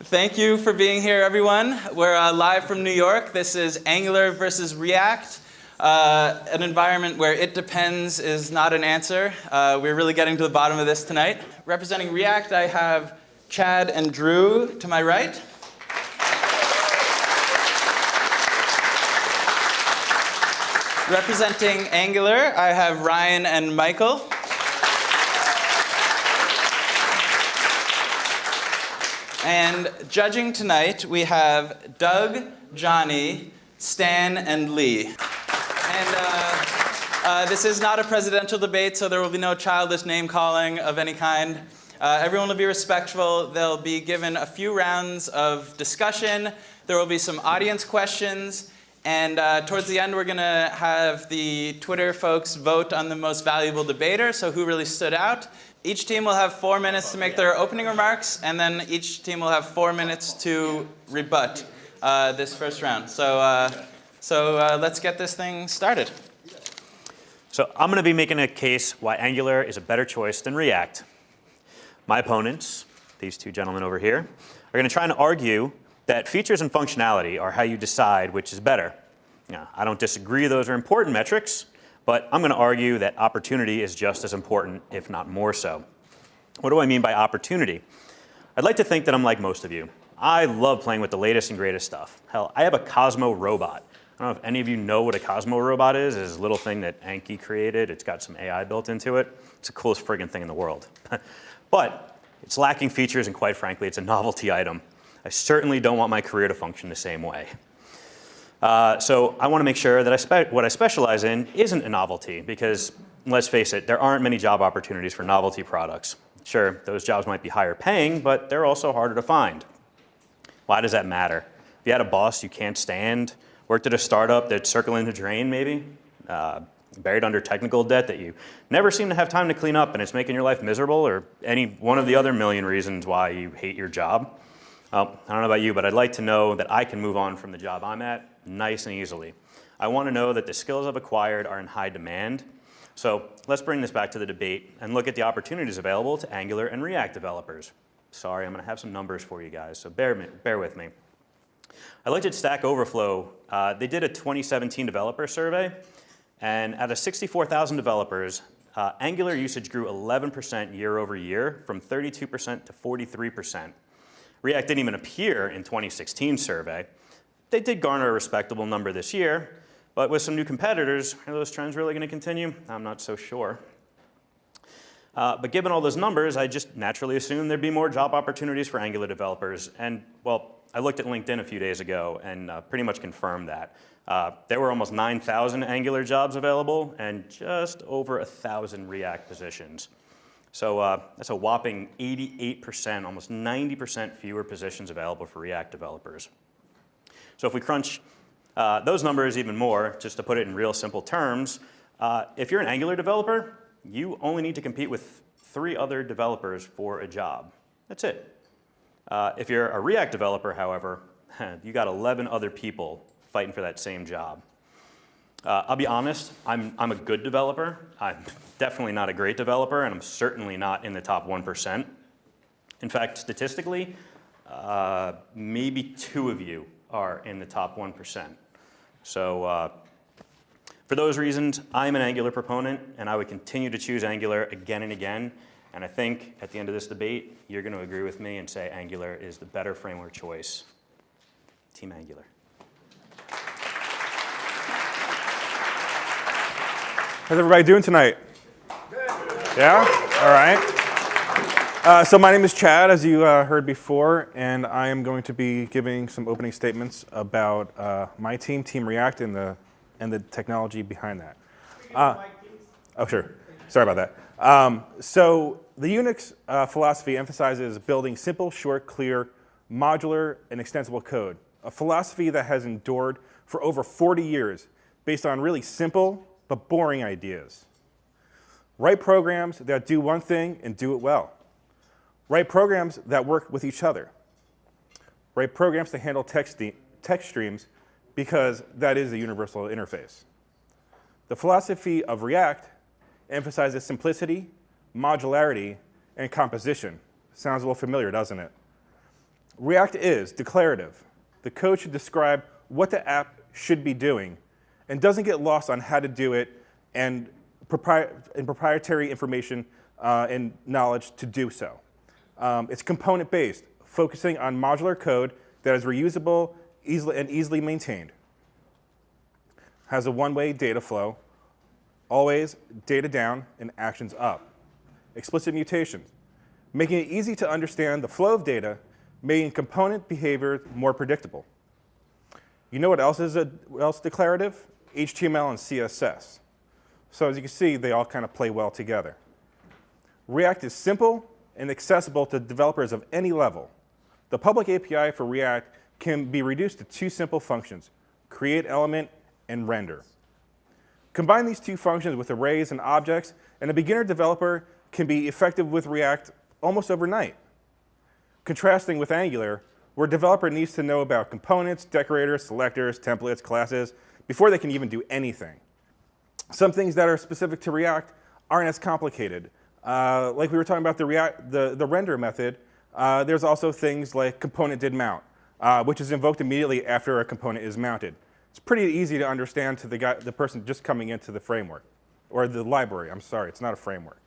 Thank you for being here, everyone. We're live from New York. This is Angular versus React, an environment where it depends is not an answer. We're really getting to the bottom of this tonight. Representing React, I have Chad and Drew to my right. Representing Angular, I have Ryan and Michael. And judging tonight, we have Doug, Johnny, Stan, and Lee. And this is not a presidential debate, so there will be no childish name calling of any kind. Everyone will be respectful. They'll be given a few rounds of discussion. There will be some audience questions. And towards the end, we're going to have the Twitter folks vote on the most valuable debater, so who really stood out. Each team will have 4 minutes to make their opening remarks, and then each team will have 4 minutes to rebut this first round. So let's get this thing started. So I'm going to be making a case why Angular is a better choice than React. My opponents, these two gentlemen over here, are going to try and argue that features and functionality are how you decide which is better. Now, I don't disagree those are important metrics, but I'm going to argue that opportunity is just as important, if not more so. What do I mean by opportunity? I'd like to think that I'm like most of you. I love playing with the latest and greatest stuff. Hell, I have a Cosmo robot. I don't know if any of you know what a Cosmo robot is. It's this little thing that Anki created. It's got some AI built into it. It's the coolest friggin' thing in the world. But it's lacking features, and quite frankly, it's a novelty item. I certainly don't want my career to function the same way. So I want to make sure that what I specialize in isn't a novelty, because let's face it, there aren't many job opportunities for novelty products. Sure, those jobs might be higher paying, but they're also harder to find. Why does that matter? If you had a boss you can't stand, worked at a startup that's circling the drain maybe, buried under technical debt that you never seem to have time to clean up and it's making your life miserable, or any one of the other million reasons why you hate your job, I don't know about you, but I'd like to know that I can move on from the job I'm at nice and easily. I want to know that the skills I've acquired are in high demand. So let's bring this back to the debate and look at the opportunities available to Angular and React developers. Sorry, I'm going to have some numbers for you guys, so bear with me. I looked at Stack Overflow. They did a 2017 developer survey, and out of 64,000 developers, Angular usage grew 11% year over year, from 32% to 43%. React didn't even appear in 2016 survey. They did garner a respectable number this year, but with some new competitors, are those trends really going to continue? I'm not so sure. But given all those numbers, I just naturally assumed there'd be more job opportunities for Angular developers. And well, I looked at LinkedIn a few days ago and pretty much confirmed that. There were almost 9,000 Angular jobs available and just over 1,000 React positions. So that's a whopping 88%, almost 90% fewer positions available for React developers. So if we crunch those numbers even more, just to put it in real simple terms, if you're an Angular developer, you only need to compete with 3 other developers for a job. That's it. If you're a React developer, however, you got 11 other people fighting for that same job. I'll be honest, I'm a good developer. I'm definitely not a great developer, and I'm certainly not in the top 1%. In fact, statistically, maybe 2 of you are in the top 1%. So for those reasons, I'm an Angular proponent, and I would continue to choose Angular again and again. And I think at the end of this debate, you're going to agree with me and say Angular is the better framework choice. Team Angular. How's everybody doing tonight? Yeah? All right. So my name is Chad, as you heard before, and I am going to be giving some opening statements about my team, Team React, and the technology behind that. Oh, sure. Sorry about that. So the Unix philosophy emphasizes building simple, short, clear, modular, and extensible code, a philosophy that has endured for over 40 years based on really simple but boring ideas. Write programs that do one thing and do it well. Write programs that work with each other. Write programs to handle text streams, because that is the universal interface. The philosophy of React emphasizes simplicity, modularity, and composition. Sounds a little familiar, doesn't it? React is declarative. The code should describe what the app should be doing and doesn't get lost on how to do it and proprietary information and knowledge to do so. It's component-based, focusing on modular code that is reusable and easily maintained. Has a one-way data flow, always data down and actions up. Explicit mutations, making it easy to understand the flow of data, making component behavior more predictable. You know what else is declarative? HTML and CSS. So as you can see, they all kind of play well together. React is simple and accessible to developers of any level. The public API for React can be reduced to two simple functions, create element and render. Combine these two functions with arrays and objects, and a beginner developer can be effective with React almost overnight. Contrasting with Angular, where a developer needs to know about components, decorators, selectors, templates, classes, before they can even do anything. Some things that are specific to React aren't as complicated. Like we were talking about the render method, there's also things like component did mount, which is invoked immediately after a component is mounted. It's pretty easy to understand to the person just coming into the framework, or the library. I'm sorry, it's not a framework.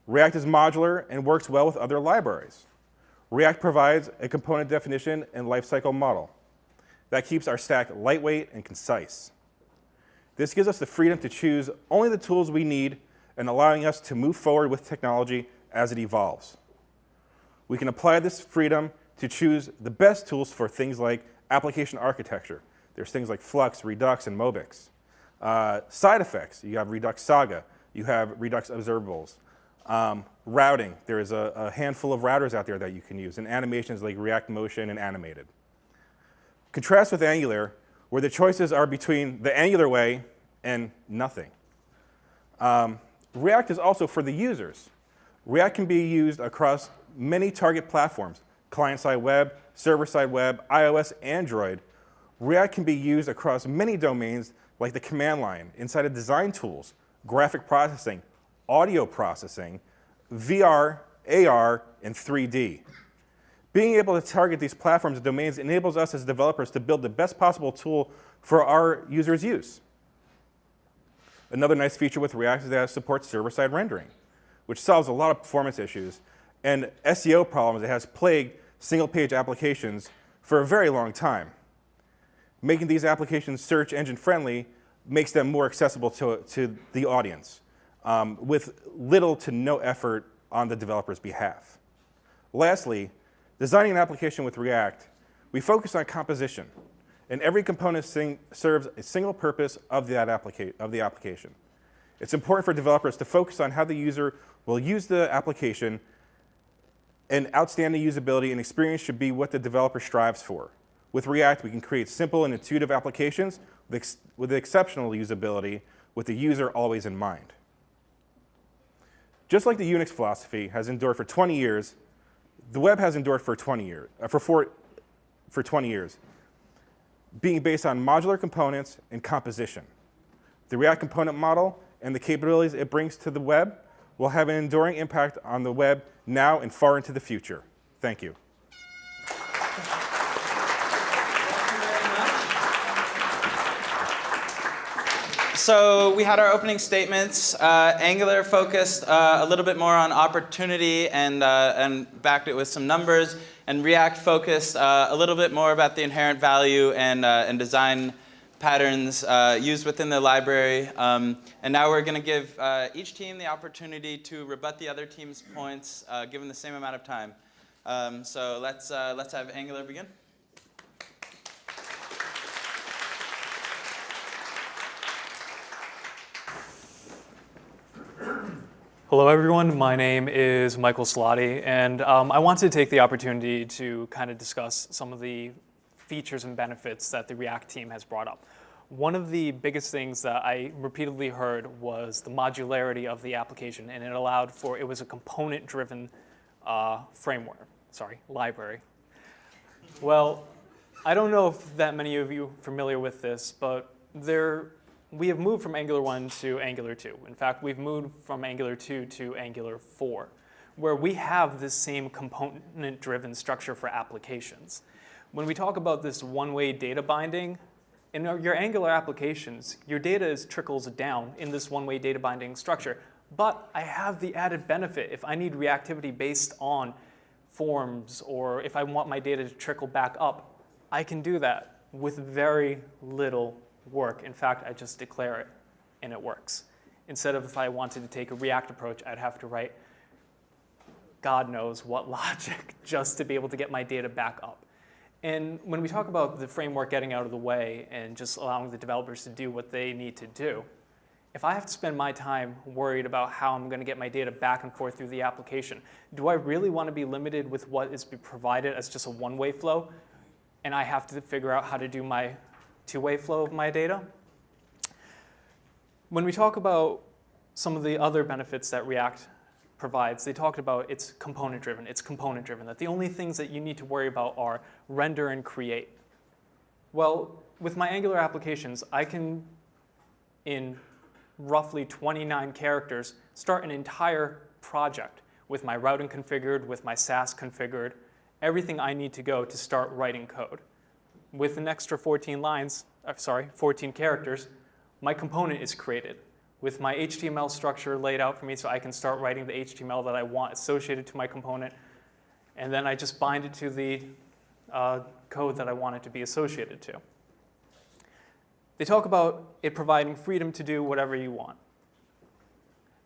React is modular and works well with other libraries. React provides a component definition and lifecycle model that keeps our stack lightweight and concise. This gives us the freedom to choose only the tools we need and allowing us to move forward with technology as it evolves. We can apply this freedom to choose the best tools for things like application architecture. There's things like Flux, Redux, and Mobix. Side effects, you have Redux Saga, you have Redux Observables. Routing, there is a handful of routers out there that you can use, and animations like React Motion and Animated. Contrast with Angular, where the choices are between the Angular way and nothing. React is also for the users. React can be used across many target platforms, client-side web, server-side web, iOS, Android. React can be used across many domains like the command line, inside of design tools, graphic processing, audio processing, VR, AR, and 3D. Being able to target these platforms and domains enables us as developers to build the best possible tool for our users' use. Another nice feature with React is that it supports server-side rendering, which solves a lot of performance issues and SEO problems that has plagued single-page applications for a very long time. Making these applications search engine friendly makes them more accessible to the audience with little to no effort on the developer's behalf. Lastly, designing an application with React, we focus on composition, and every component serves a single purpose of the application. It's important for developers to focus on how the user will use the application, and outstanding usability and experience should be what the developer strives for. With React, we can create simple and intuitive applications with exceptional usability, with the user always in mind. Just like the Unix philosophy has endured for 20 years, the web has endured for 20 years, being based on modular components and composition. The React component model and the capabilities it brings to the web will have an enduring impact on the web now and far into the future. Thank you. So we had our opening statements. Angular focused a little bit more on opportunity and backed it with some numbers. And React focused a little bit more about the inherent value and design patterns used within the library. And now we're going to give each team the opportunity to rebut the other team's points, given the same amount of time. So let's have Angular begin. Hello, everyone. My name is Michael Slotty, and I wanted to take the opportunity to kind of discuss some of the features and benefits that the React team has brought up. One of the biggest things that I repeatedly heard was the modularity of the application, and it was a component-driven library. Well, I don't know if that many of you are familiar with this, but we have moved from Angular 1 to Angular 2. In fact, we've moved from Angular 2 to Angular 4. where we have this same component-driven structure for applications. When we talk about this one-way data binding, in your Angular applications, your data trickles down in this one-way data binding structure. But I have the added benefit if I need reactivity based on forms, or if I want my data to trickle back up, I can do that with very little work. In fact, I just declare it, and it works. Instead of if I wanted to take a React approach, I'd have to write God knows what logic just to be able to get my data back up. And when we talk about the framework getting out of the way and just allowing the developers to do what they need to do, if I have to spend my time worried about how I'm going to get my data back and forth through the application, do I really want to be limited with what is provided as just a one-way flow, and I have to figure out how to do my two-way flow of my data? When we talk about some of the other benefits that React provides, they talked about it's component-driven. It's component-driven, that the only things that you need to worry about are render and create. Well, with my Angular applications, I can, in roughly 29 characters, start an entire project with my routing configured, with my Sass configured, everything I need to go to start writing code. With an extra 14 characters, my component is created with my HTML structure laid out for me so I can start writing the HTML that I want associated to my component, and then I just bind it to the code that I want it to be associated to. They talk about it providing freedom to do whatever you want.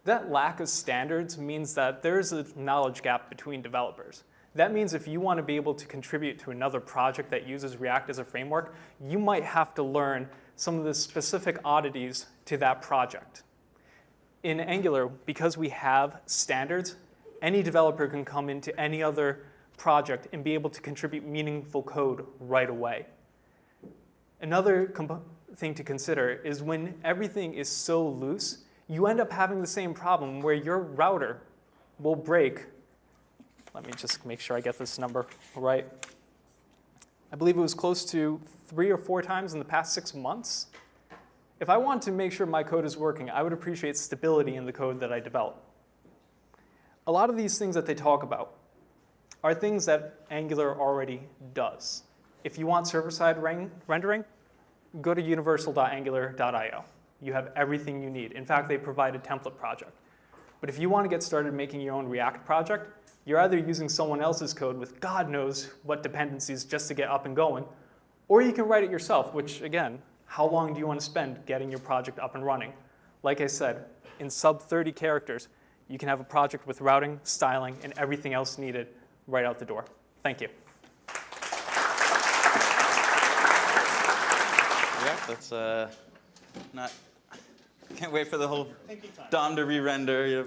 That lack of standards means that there's a knowledge gap between developers. That means if you want to be able to contribute to another project that uses React as a framework, you might have to learn some of the specific oddities to that project. In Angular, because we have standards, any developer can come into any other project and be able to contribute meaningful code right away. Another thing to consider is when everything is so loose, you end up having the same problem where your router will break. Let me just make sure I get this number right. I believe it was close to 3 or 4 times in the past 6 months. If I want to make sure my code is working, I would appreciate stability in the code that I develop. A lot of these things that they talk about are things that Angular already does. If you want server-side rendering, go to universal.angular.io. You have everything you need. In fact, they provide a template project. But if you want to get started making your own React project, you're either using someone else's code with God knows what dependencies just to get up and going, or you can write it yourself, which again, how long do you want to spend getting your project up and running? Like I said, in sub 30 characters, you can have a project with routing, styling, and everything else needed right out the door. Thank you. Yeah, that's not. Can't wait for the whole DOM to re-render.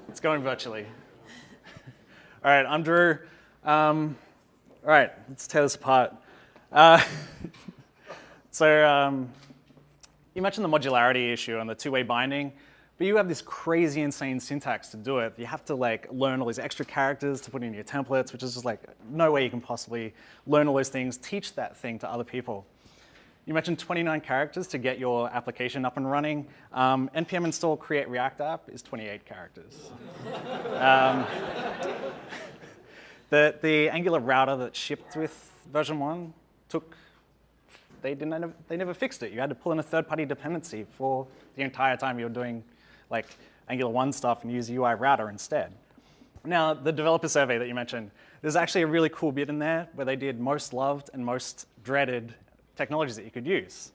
It's going virtually. All right, I'm Drew. All right, let's tear this apart. You mentioned the modularity issue and the two-way binding, but you have this crazy, insane syntax to do it. You have to learn all these extra characters to put in your templates, which is just no way you can possibly learn all those things, teach that thing to other people. You mentioned 29 characters to get your application up and running. npm install create React app is 28 characters. The Angular router that shipped with version 1 they never fixed it. You had to pull in a third-party dependency for the entire time you were doing Angular 1 stuff and use UI router instead. Now, the developer survey that you mentioned, there's actually a really cool bit in there where they did most loved and most dreaded technologies that you could use.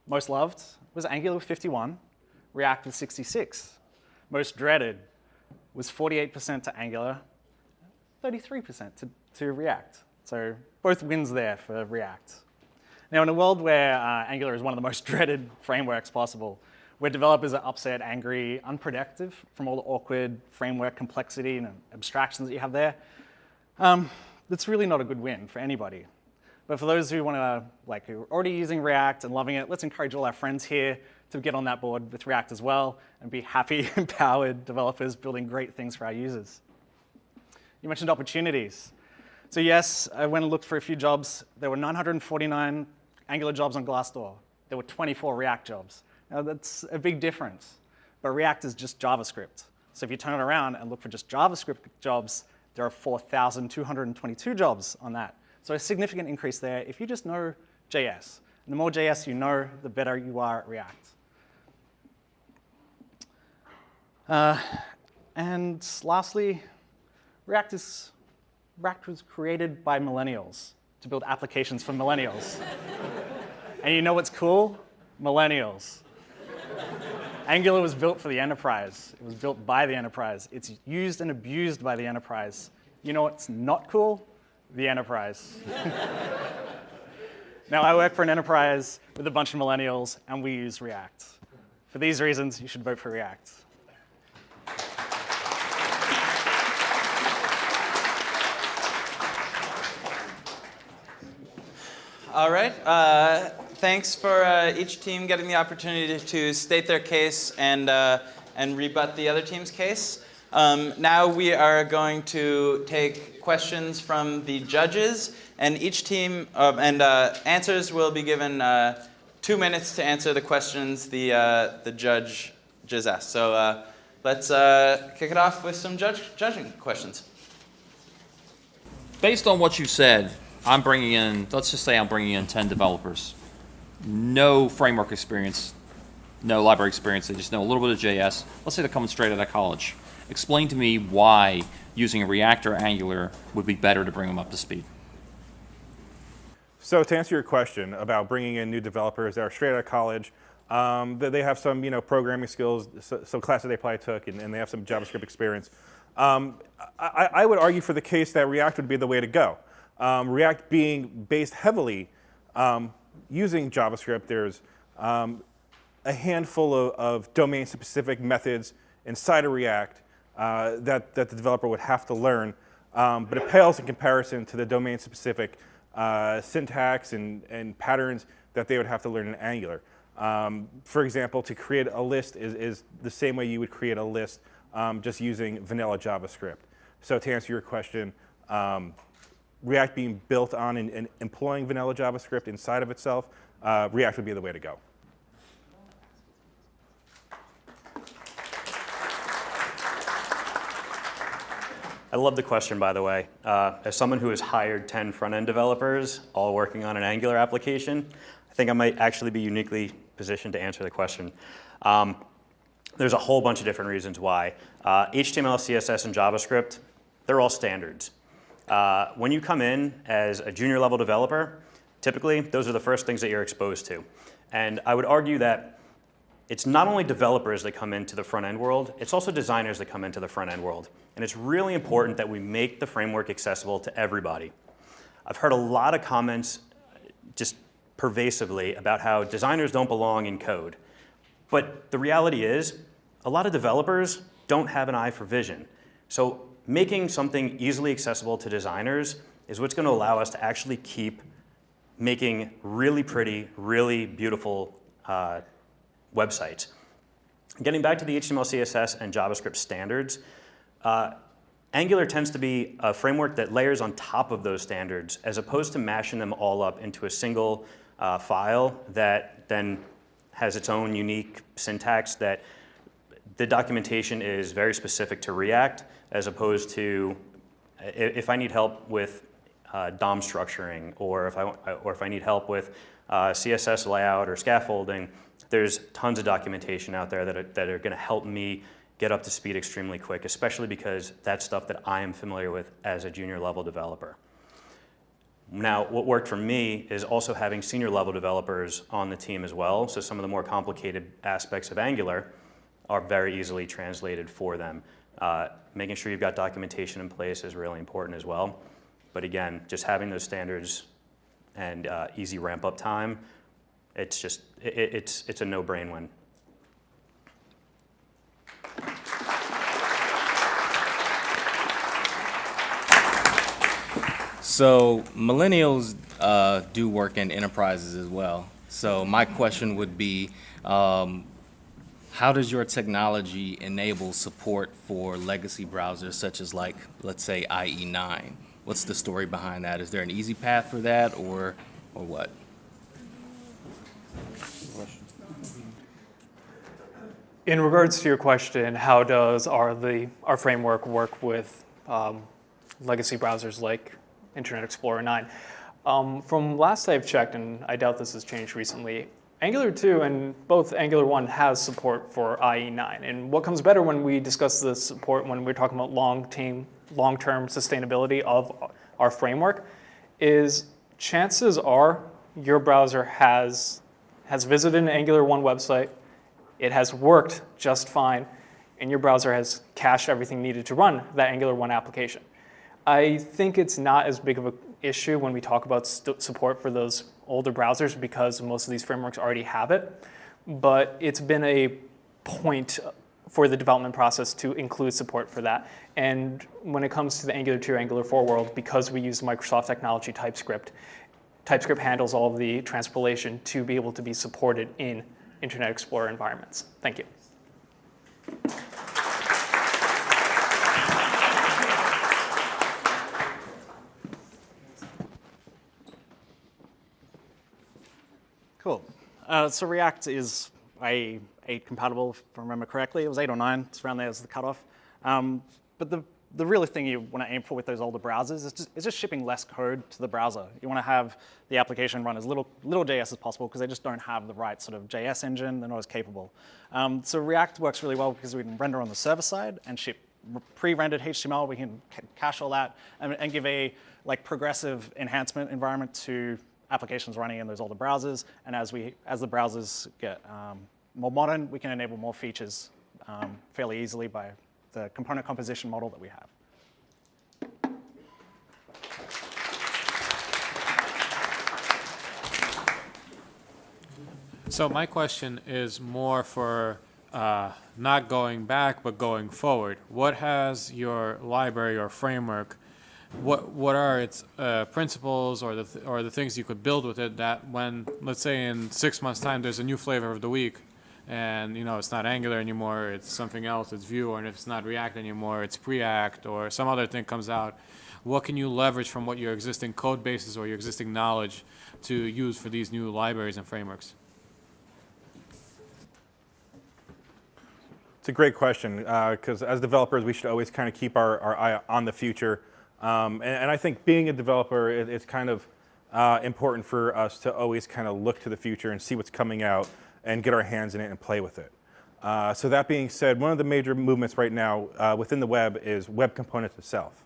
Most loved was Angular with 51, React with 66. Most dreaded was 48% to Angular, 33% to React. So both wins there for React. Now, in a world where Angular is one of the most dreaded frameworks possible, where developers are upset, angry, unproductive from all the awkward framework complexity and abstractions that you have there, that's really not a good win for anybody. But for those who want to, who are already using React and loving it, let's encourage all our friends here to get on that board with React as well and be happy, empowered developers building great things for our users. You mentioned opportunities. So yes, I went and looked for a few jobs. There were 949 Angular jobs on Glassdoor. There were 24 React jobs. Now that's a big difference, but React is just JavaScript. So if you turn it around and look for just JavaScript jobs, there are 4,222 jobs on that. So a significant increase there if you just know JS. And the more JS you know, the better you are at React. And lastly, React was created by millennials to build applications for millennials. And you know what's cool? Millennials. Angular was built for the enterprise. It was built by the enterprise. It's used and abused by the enterprise. You know what's not cool? The enterprise. Now, I work for an enterprise with a bunch of millennials, and we use React. For these reasons, you should vote for React. All right. Thanks for each team getting the opportunity to state their case and rebut the other team's case. Now we are going to take questions from the judges, and each team answers will be given 2 minutes to answer the questions the judges asked. So let's kick it off with some judging questions. Based on what you said, I'm bringing in, let's just say I'm bringing in 10 developers. No framework experience, no library experience. They just know a little bit of JS. Let's say they're coming straight out of college. Explain to me why using a React or Angular would be better to bring them up to speed. So to answer your question about bringing in new developers that are straight out of college, they have some programming skills, some classes they probably took, and they have some JavaScript experience. I would argue for the case that React would be the way to go. React being based heavily using JavaScript, there's a handful of domain-specific methods inside of React that the developer would have to learn, but it pales in comparison to the domain-specific syntax and patterns that they would have to learn in Angular. For example, to create a list is the same way you would create a list just using vanilla JavaScript. So to answer your question, React being built on and employing vanilla JavaScript inside of itself, React would be the way to go. I love the question, by the way. As someone who has hired 10 front-end developers, all working on an Angular application, I think I might actually be uniquely positioned to answer the question. There's a whole bunch of different reasons why. HTML, CSS, and JavaScript, they're all standards. When you come in as a junior level developer, typically those are the first things that you're exposed to. And I would argue that it's not only developers that come into the front end world, it's also designers that come into the front end world. And it's really important that we make the framework accessible to everybody. I've heard a lot of comments just pervasively about how designers don't belong in code. But the reality is, a lot of developers don't have an eye for vision. So making something easily accessible to designers is what's going to allow us to actually keep making really pretty, really beautiful websites. Getting back to the HTML, CSS, and JavaScript standards, Angular tends to be a framework that layers on top of those standards as opposed to mashing them all up into a single file that then has its own unique syntax that the documentation is very specific to React as opposed to if I need help with DOM structuring or if I need help with CSS layout or scaffolding, there's tons of documentation out there that are going to help me get up to speed extremely quick, especially because that's stuff that I am familiar with as a junior level developer. Now, what worked for me is also having senior level developers on the team as well, so some of the more complicated aspects of Angular are very easily translated for them. Making sure you've got documentation in place is really important as well. But again, just having those standards and easy ramp up time, it's just, it's a no-brain win. So millennials do work in enterprises as well. So my question would be, how does your technology enable support for legacy browsers such as like, let's say IE9? What's the story behind that? Is there an easy path for that or what? In regards to your question, how does our framework work with legacy browsers like Internet Explorer 9? From last I've checked, and I doubt this has changed recently, Angular 2 and both Angular 1 has support for IE9. And what comes better when we discuss the support when we're talking about long-term sustainability of our framework is chances are your browser has visited an Angular 1 website, it has worked just fine, and your browser has cached everything needed to run that Angular 1 application. I think it's not as big of an issue when we talk about support for those older browsers because most of these frameworks already have it, but it's been a point for the development process to include support for that. And when it comes to the Angular 2, Angular 4 world, because we use Microsoft technology TypeScript handles all of the transpilation to be able to be supported in Internet Explorer environments. Thank you. Cool. So React is 8 compatible, if I remember correctly. It was 8 or 9. It's around there as the cutoff. But the real thing you want to aim for with those older browsers is just shipping less code to the browser. You want to have the application run as little JS as possible because they just don't have the right sort of JS engine. They're not as capable. So React works really well because we can render on the server side and ship pre-rendered HTML. We can cache all that and give a progressive enhancement environment to applications running in those older browsers. And as the browsers get more modern, we can enable more features fairly easily by the component composition model that we have. So my question is more for not going back, but going forward. What has your library or framework? What are its principles or the things you could build with it that when, let's say in 6 months' time, there's a new flavor of the week, and it's not Angular anymore, it's something else, it's Vue, or if it's not React anymore, it's Preact, or some other thing comes out. What can you leverage from what your existing code bases or your existing knowledge to use for these new libraries and frameworks? It's a great question because as developers, we should always kind of keep our eye on the future. And I think being a developer, it's kind of important for us to always kind of look to the future and see what's coming out and get our hands in it and play with it. So that being said, one of the major movements right now within the web is web components itself.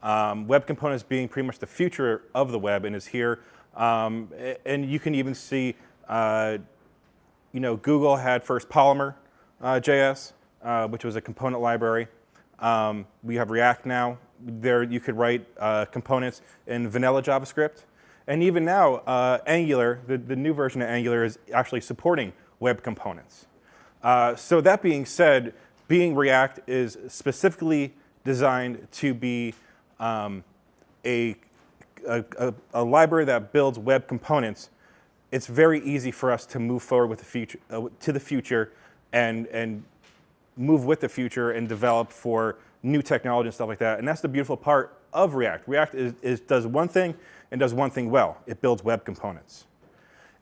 Web components being pretty much the future of the web and is here. And you can even see, Google had first Polymer JS, which was a component library. We have React now. There you could write components in vanilla JavaScript. And even now, Angular, the new version of Angular is actually supporting web components. So that being said, being React is specifically designed to be a library that builds web components. It's very easy for us to move forward with the future, to the future and move with the future and develop for new technology and stuff like that. And that's the beautiful part of React. React does one thing and does one thing well. It builds web components.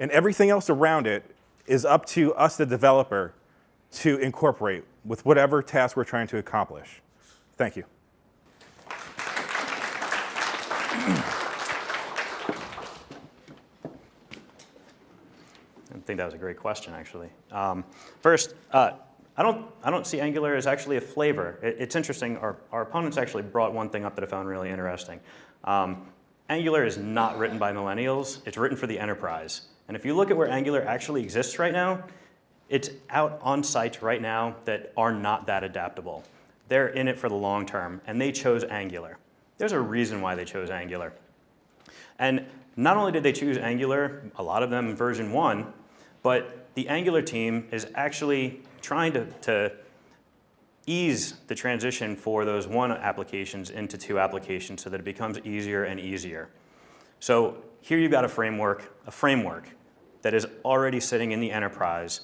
And everything else around it is up to us, the developer, to incorporate with whatever task we're trying to accomplish. Thank you. I think that was a great question, actually. First, I don't see Angular as actually a flavor. It's interesting. Our opponents actually brought one thing up that I found really interesting. Angular is not written by millennials. It's written for the enterprise. And if you look at where Angular actually exists right now, it's out on sites right now that are not that adaptable. They're in it for the long term, and they chose Angular. There's a reason why they chose Angular. And not only did they choose Angular, a lot of them in version 1, but the Angular team is actually trying to ease the transition for those 1 applications into 2 applications so that it becomes easier and easier. So here you've got a framework that is already sitting in the enterprise,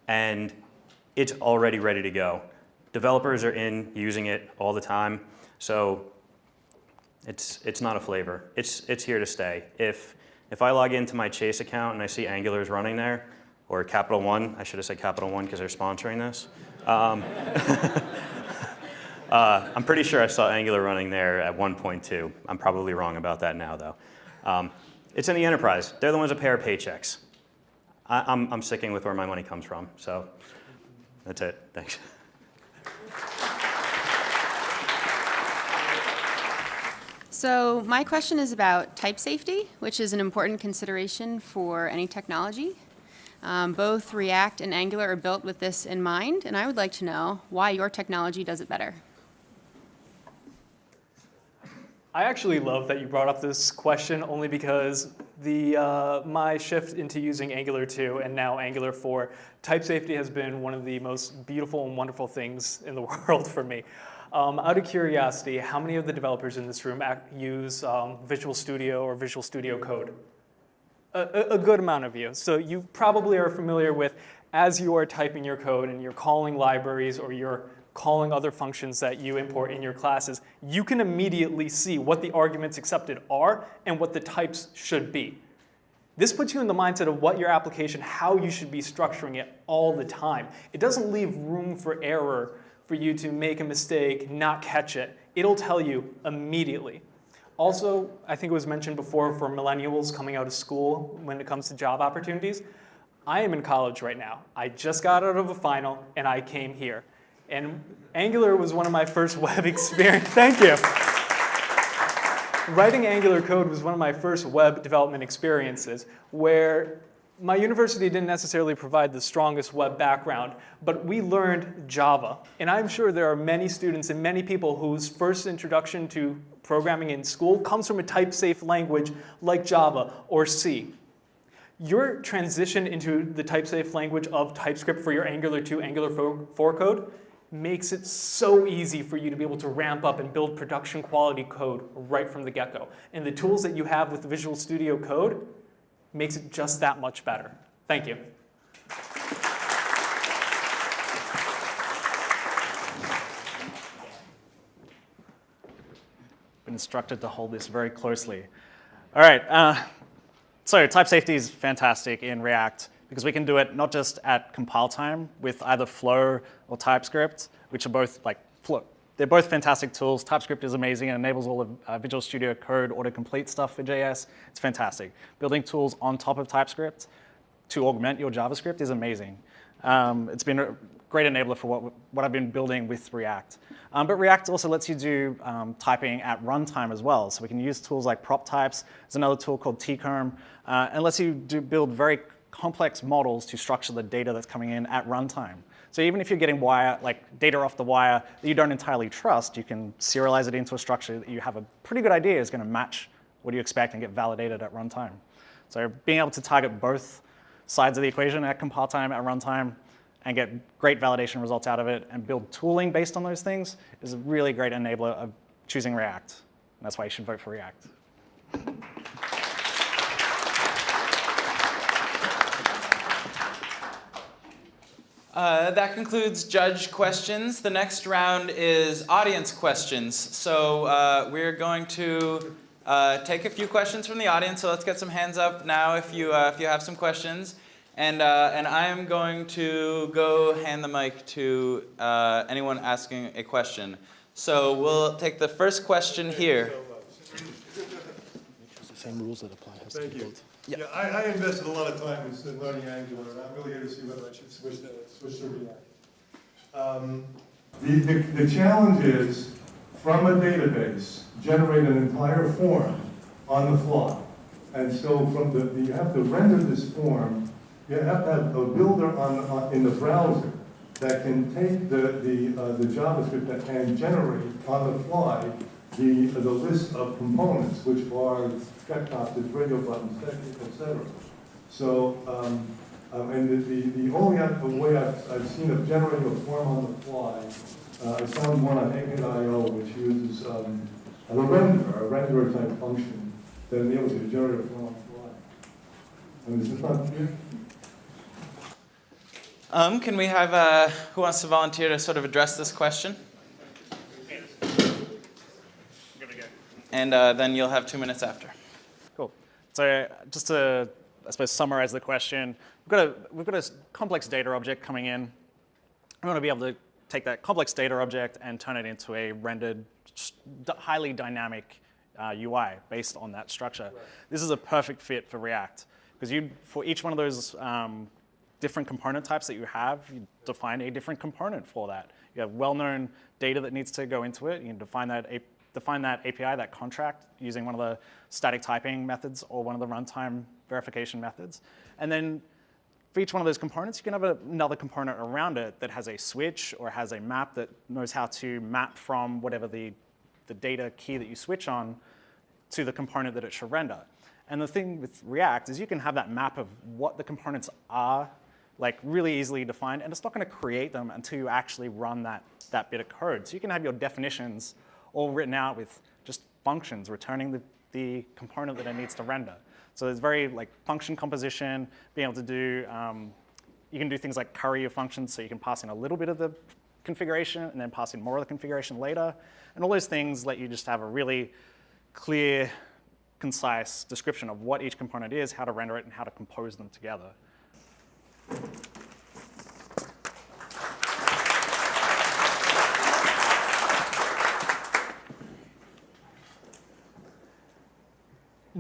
and it's already ready to go. Developers are using it all the time, so it's not a flavor. It's here to stay. If I log into my Chase account and I see Angular is running there, or Capital One. I should have said Capital One because they're sponsoring this. I'm pretty sure I saw Angular running there at 1.2. I'm probably wrong about that now, though. It's in the enterprise. They're the ones that pay our paychecks. I'm sticking with where my money comes from. So that's it. Thanks. So my question is about type safety, which is an important consideration for any technology. Both React and Angular are built with this in mind, and I would like to know why your technology does it better. I actually love that you brought up this question only because my shift into using Angular 2 and now Angular 4, type safety has been one of the most beautiful and wonderful things in the world for me. Out of curiosity, how many of the developers in this room use Visual Studio or Visual Studio Code? A good amount of you. So you probably are familiar with, as you are typing your code and you're calling libraries or you're calling other functions that you import in your classes, you can immediately see what the arguments accepted are and what the types should be. This puts you in the mindset of what your application, how you should be structuring it all the time. It doesn't leave room for error for you to make a mistake, not catch it. It'll tell you immediately. Also, I think it was mentioned before for millennials coming out of school when it comes to job opportunities. I am in college right now. I just got out of a final and I came here. And Angular was one of my first web experience. Thank you. Writing Angular code was one of my first web development experiences where my university didn't necessarily provide the strongest web background, but we learned Java. And I'm sure there are many students and many people whose first introduction to programming in school comes from a type-safe language like Java or C. Your transition into the type-safe language of TypeScript for your Angular 2, Angular 4 code makes it so easy for you to be able to ramp up and build production quality code right from the get-go. And the tools that you have with Visual Studio Code makes it just that much better. Thank you. Been instructed to hold this very closely. All right, so type safety is fantastic in React because we can do it not just at compile time with either Flow or TypeScript, which are both like Flow. They're both fantastic tools. TypeScript is amazing and enables all of Visual Studio Code autocomplete stuff for JS. It's fantastic. Building tools on top of TypeScript to augment your JavaScript is amazing. It's been a great enabler for what I've been building with React. But React also lets you do typing at runtime as well. So we can use tools like prop types. There's another tool called tcomb, and lets you build very complex models to structure the data that's coming in at runtime. So even if you're getting data off the wire that you don't entirely trust, you can serialize it into a structure that you have a pretty good idea is going to match what you expect and get validated at runtime. So being able to target both sides of the equation at compile time, at runtime, and get great validation results out of it and build tooling based on those things is a really great enabler of choosing React. And that's why you should vote for React. That concludes judge questions. The next round is audience questions. So we're going to take a few questions from the audience. So let's get some hands up now if you have some questions. And I am going to go hand the mic to anyone asking a question. So we'll take the first question here. Same rules that apply. Thank you. Yeah, I invested a lot of time in learning Angular, and I'm really here to see whether I should switch to React. The challenge is, from a database, generate an entire form on the fly. And so you have to render this form. You have to have a builder in the browser that can take the JavaScript that can generate on the fly the list of components, which are checkboxes, radio buttons, etc. So, and the only way I've seen of generating a form on the fly, I found one on Egg.io, which uses a renderer type function that enables you to generate a form on the fly. And is this not clear? Can we have, who wants to volunteer to sort of address this question? And then you'll have 2 minutes after. Cool. So just to I suppose, summarize the question. We've got a complex data object coming in. We want to be able to take that complex data object and turn it into a rendered, highly dynamic UI based on that structure. Right. This is a perfect fit for React because for each one of those different component types that you have, you define a different component for that. You have well-known data that needs to go into it. You can define that API, that contract, using one of the static typing methods or one of the runtime verification methods. And then for each one of those components, you can have another component around it that has a switch or has a map that knows how to map from whatever the data key that you switch on to the component that it should render. And the thing with React is you can have that map of what the components are, like really easily defined, and it's not going to create them until you actually run that bit of code. So you can have your definitions all written out with just functions returning the component that it needs to render. So there's very like function composition, being able to do, you can do things like curry your functions, so you can pass in a little bit of the configuration and then pass in more of the configuration later. And all those things let you just have a really clear, concise description of what each component is, how to render it, and how to compose them together.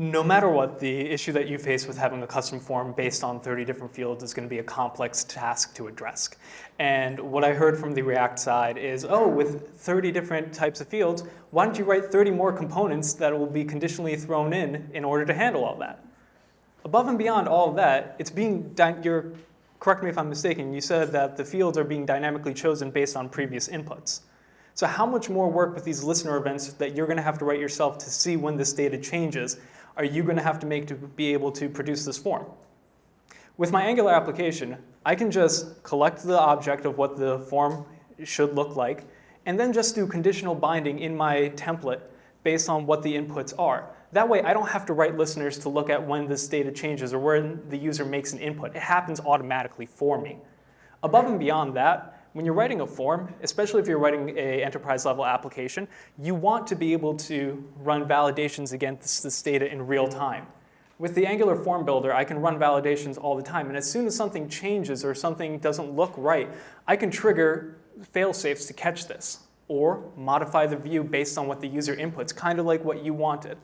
No matter what, the issue that you face with having a custom form based on 30 different fields is going to be a complex task to address. And what I heard from the React side is, oh, with 30 different types of fields, why don't you write 30 more components that will be conditionally thrown in order to handle all that? Above and beyond all of that, it's being, correct me if I'm mistaken, you said that the fields are being dynamically chosen based on previous inputs. So how much more work with these listener events that you're going to have to write yourself to see when this data changes are you going to have to make to be able to produce this form? With my Angular application, I can just collect the object of what the form should look like, and then just do conditional binding in my template based on what the inputs are. That way, I don't have to write listeners to look at when this data changes or when the user makes an input. It happens automatically for me. Above and beyond that, when you're writing a form, especially if you're writing an enterprise-level application, you want to be able to run validations against this data in real time. With the Angular Form Builder, I can run validations all the time, and as soon as something changes or something doesn't look right, I can trigger fail-safes to catch this, or modify the view based on what the user inputs, kind of like what you wanted.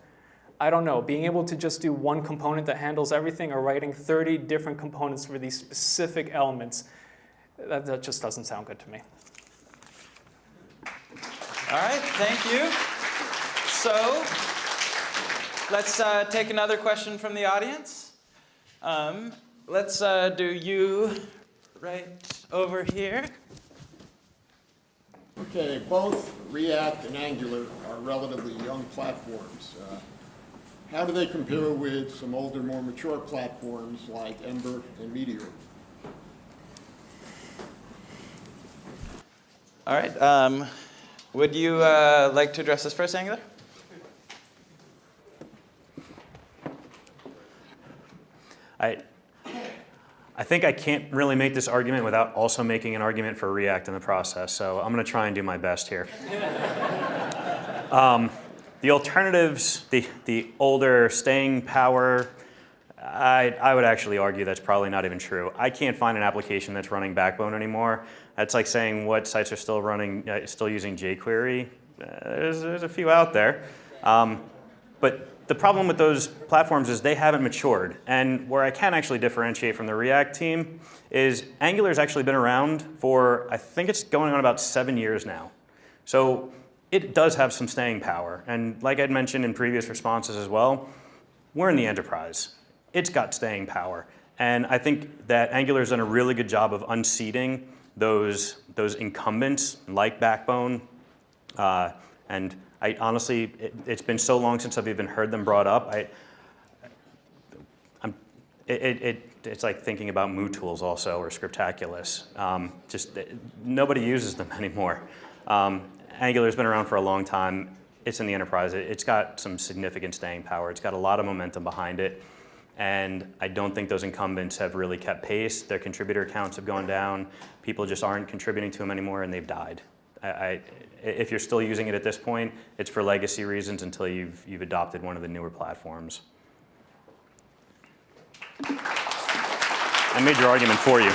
I don't know, being able to just do one component that handles everything or writing 30 different components for these specific elements, that just doesn't sound good to me. All right, thank you. So let's take another question from the audience. Let's do you right over here. Okay, both React and Angular are relatively young platforms. How do they compare with some older, more mature platforms like Ember and Meteor? All right. Would you like to address this first, Angular? I think I can't really make this argument without also making an argument for React in the process, so I'm going to try and do my best here. The alternatives, the older staying power, I would actually argue that's probably not even true. I can't find an application that's running Backbone anymore. That's like saying what sites are still running, still using jQuery. There's a few out there. But the problem with those platforms is they haven't matured. And where I can actually differentiate from the React team is Angular's actually been around for, I think it's going on about 7 years now. So it does have some staying power. And like I'd mentioned in previous responses as well, we're in the enterprise. It's got staying power. And I think that Angular's done a really good job of unseating those incumbents like Backbone. And I honestly, it's been so long since I've even heard them brought up. It's like thinking about MooTools also, or Scriptaculous. Nobody uses them anymore. Angular's been around for a long time. It's in the enterprise. It's got some significant staying power. It's got a lot of momentum behind it. And I don't think those incumbents have really kept pace. Their contributor counts have gone down. People just aren't contributing to them anymore, and they've died. If you're still using it at this point, it's for legacy reasons until you've adopted one of the newer platforms. I made your argument for you.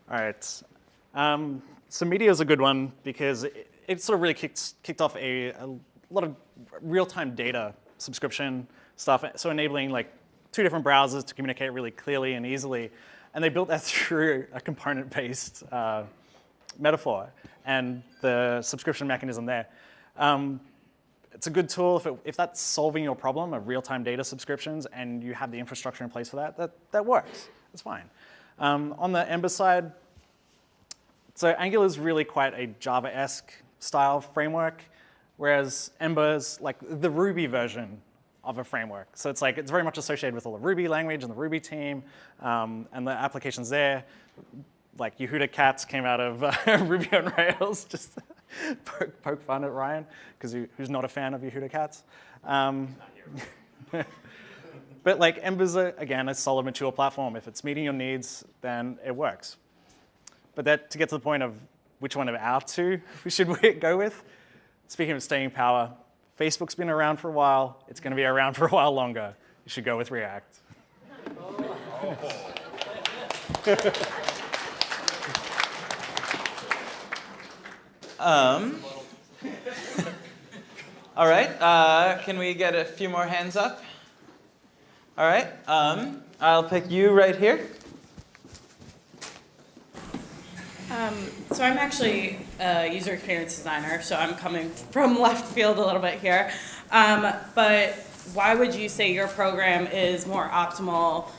All right. So Meteor is a good one because it sort of really kicked off a lot of real-time data subscription stuff, so enabling like 2 different browsers to communicate really clearly and easily. And they built that through a component-based metaphor and the subscription mechanism there. It's a good tool if that's solving your problem of real-time data subscriptions and you have the infrastructure in place for that works. It's fine. On the Ember side, so Angular is really quite a Java-esque style framework, whereas Ember is like the Ruby version of a framework. So it's like it's very much associated with all the Ruby language and the Ruby team and the applications there. Like Yehuda Katz came out of Ruby on Rails, just poke fun at Ryan, because who's not a fan of Yehuda Katz. But like Ember's, again, a solid, mature platform. If it's meeting your needs, then it works. But to get to the point of which one of our 2 we should go with, speaking of staying power, Facebook's been around for a while. It's going to be around for a while longer. You should go with React. All right, can we get a few more hands up? All right, I'll pick you right here. So I'm actually a user experience designer, so I'm coming from left field a little bit here. But why would you say your program is more optimal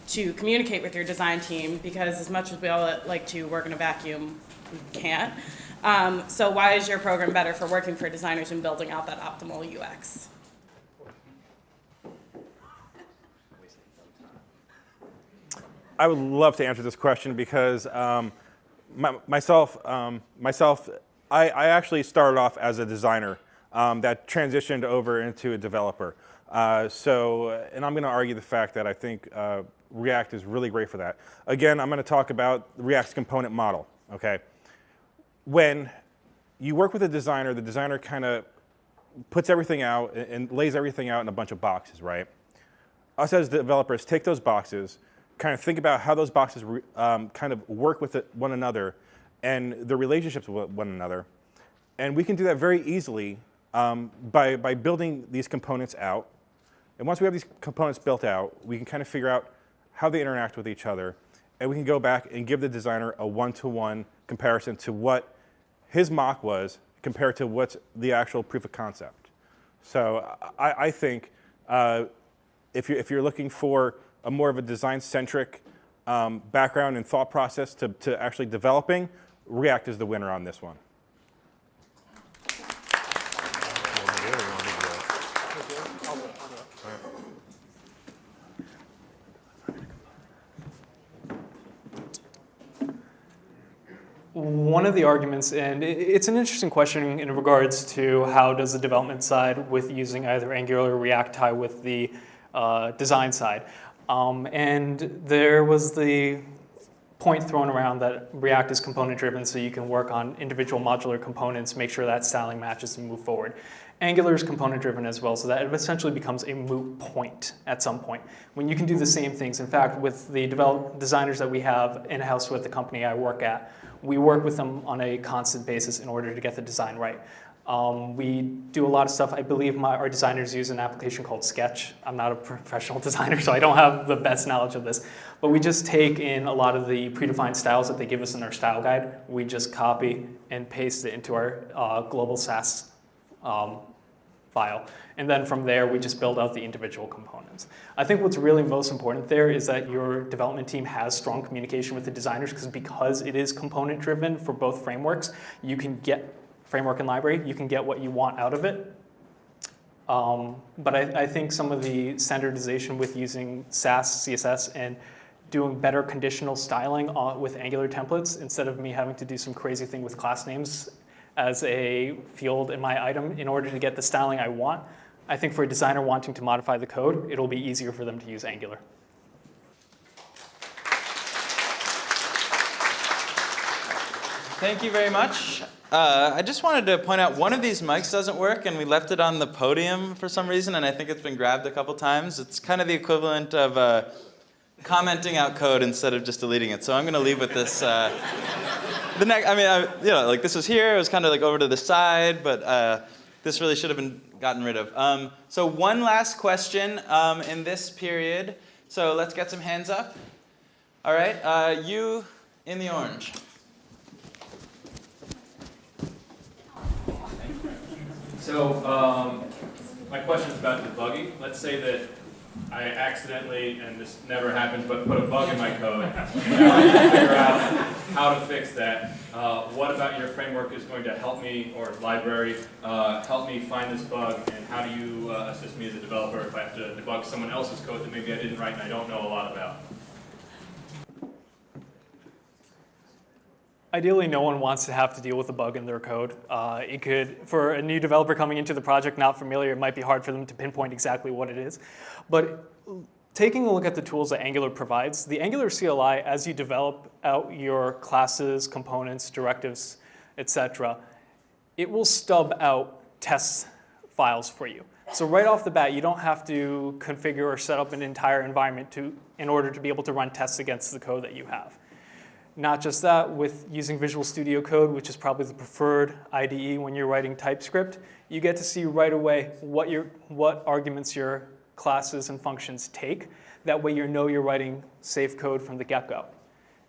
to communicate with your design team? Because as much as we all like to work in a vacuum, we can't. So why is your program better for working for designers and building out that optimal UX? I would love to answer this question because myself, I actually started off as a designer that transitioned over into a developer. And I'm going to argue the fact that I think React is really great for that. Again, I'm going to talk about React's component model. Okay, when you work with a designer, the designer kind of puts everything out and lays everything out in a bunch of boxes, right? Us as developers take those boxes, kind of think about how those boxes kind of work with one another and the relationships with one another. And we can do that very easily by building these components out. And once we have these components built out, we can kind of figure out how they interact with each other. And we can go back and give the designer a one-to-one comparison to what his mock was compared to what's the actual proof of concept. So I think if you're looking for a more of a design-centric background and thought process to actually developing, React is the winner on this one. One of the arguments, and it's an interesting question in regards to how does the development side with using either Angular or React tie with the design side. And there was the point thrown around that React is component driven, so you can work on individual modular components, make sure that styling matches and move forward. Angular is component driven as well, so that it essentially becomes a moot point at some point when you can do the same things. In fact, with the designers that we have in-house with the company I work at, we work with them on a constant basis in order to get the design right. We do a lot of stuff. I believe our designers use an application called Sketch. I'm not a professional designer, so I don't have the best knowledge of this. But we just take in a lot of the predefined styles that they give us in our style guide. We just copy and paste it into our global SAS file. And then from there, we just build out the individual components. I think what's really most important there is that your development team has strong communication with the designers, because it is component driven for both frameworks. You can get framework and library, you can get what you want out of it. But I think some of the standardization with using SAS, CSS, and doing better conditional styling with Angular templates, instead of me having to do some crazy thing with class names as a field in my item in order to get the styling I want, I think for a designer wanting to modify the code, it'll be easier for them to use Angular. Thank you very much. I just wanted to point out one of these mics doesn't work, and we left it on the podium for some reason, and I think it's been grabbed a couple times. It's kind of the equivalent of commenting out code instead of just deleting it. So I'm going to leave with this. The next, I mean, like this was here. It was kind of like over to the side, but this really should have been gotten rid of. So one last question in this period. So let's get some hands up. All right, you in the orange. So my question is about debugging. Let's say that I accidentally, and this never happens, but put a bug in my code, and now I need to figure out how to fix that. What about your framework is going to help me, or library, help me find this bug, and how do you assist me as a developer if I have to debug someone else's code that maybe I didn't write and I don't know a lot about? Ideally, no one wants to have to deal with a bug in their code. It could, for a new developer coming into the project not familiar, it might be hard for them to pinpoint exactly what it is. But taking a look at the tools that Angular provides, the Angular CLI, as you develop out your classes, components, directives, etc., it will stub out test files for you. So right off the bat, you don't have to configure or set up an entire environment in order to be able to run tests against the code that you have. Not just that, with using Visual Studio Code, which is probably the preferred IDE when you're writing TypeScript, you get to see right away what arguments your classes and functions take. That way you know you're writing safe code from the get-go.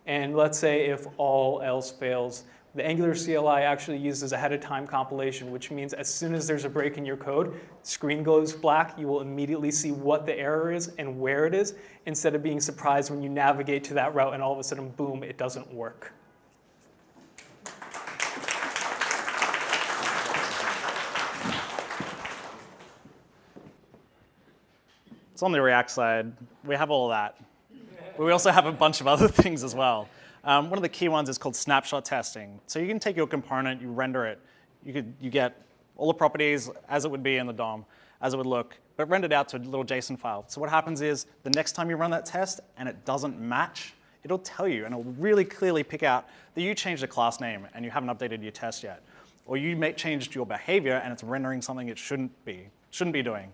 And let's say if all else fails, the Angular CLI actually uses ahead of time compilation, which means as soon as there's a break in your code, screen goes black, you will immediately see what the error is and where it is, instead of being surprised when you navigate to that route and all of a sudden, boom, it doesn't work. So on the React side, we have all of that. But we also have a bunch of other things as well. One of the key ones is called snapshot testing. So you can take your component, you render it, you get all the properties as it would be in the DOM, as it would look, but rendered out to a little JSON file. So what happens is the next time you run that test and it doesn't match, it'll tell you, and it'll really clearly pick out that you changed the class name and you haven't updated your test yet. Or you changed your behavior and it's rendering something it shouldn't be doing.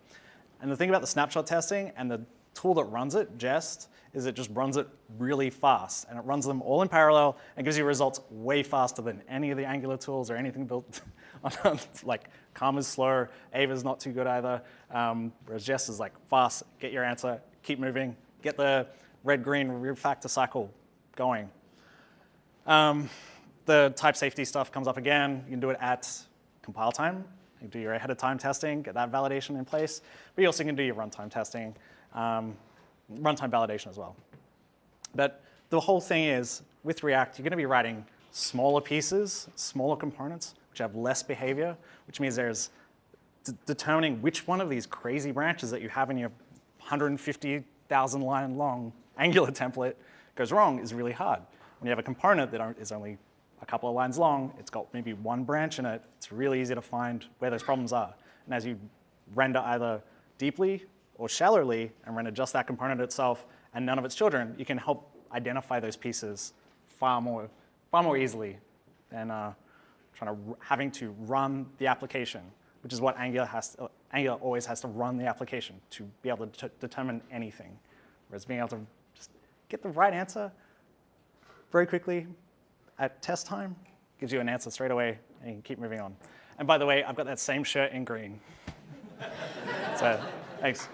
And the thing about the snapshot testing and the tool that runs it, Jest, is it just runs it really fast. And it runs them all in parallel and gives you results way faster than any of the Angular tools or anything built on, like Karma's slow, Ava's not too good either. Whereas Jest is like fast, get your answer, keep moving, get the red-green refactor cycle going. The type safety stuff comes up again. You can do it at compile time. You can do your ahead of time testing, get that validation in place. But you also can do your runtime testing. Runtime validation as well. But the whole thing is, with React, you're going to be writing smaller pieces, smaller components, which have less behavior, which means there's determining which one of these crazy branches that you have in your 150,000 line long Angular template goes wrong is really hard. When you have a component that is only a couple of lines long, it's got maybe one branch in it, it's really easy to find where those problems are. And as you render either deeply or shallowly and render just that component itself and none of its children, you can help identify those pieces far more easily than having to run the application, which is what Angular always has to run the application to be able to determine anything. Whereas being able to just get the right answer very quickly at test time gives you an answer straight away and you can keep moving on. And by the way, I've got that same shirt in green. So, thanks.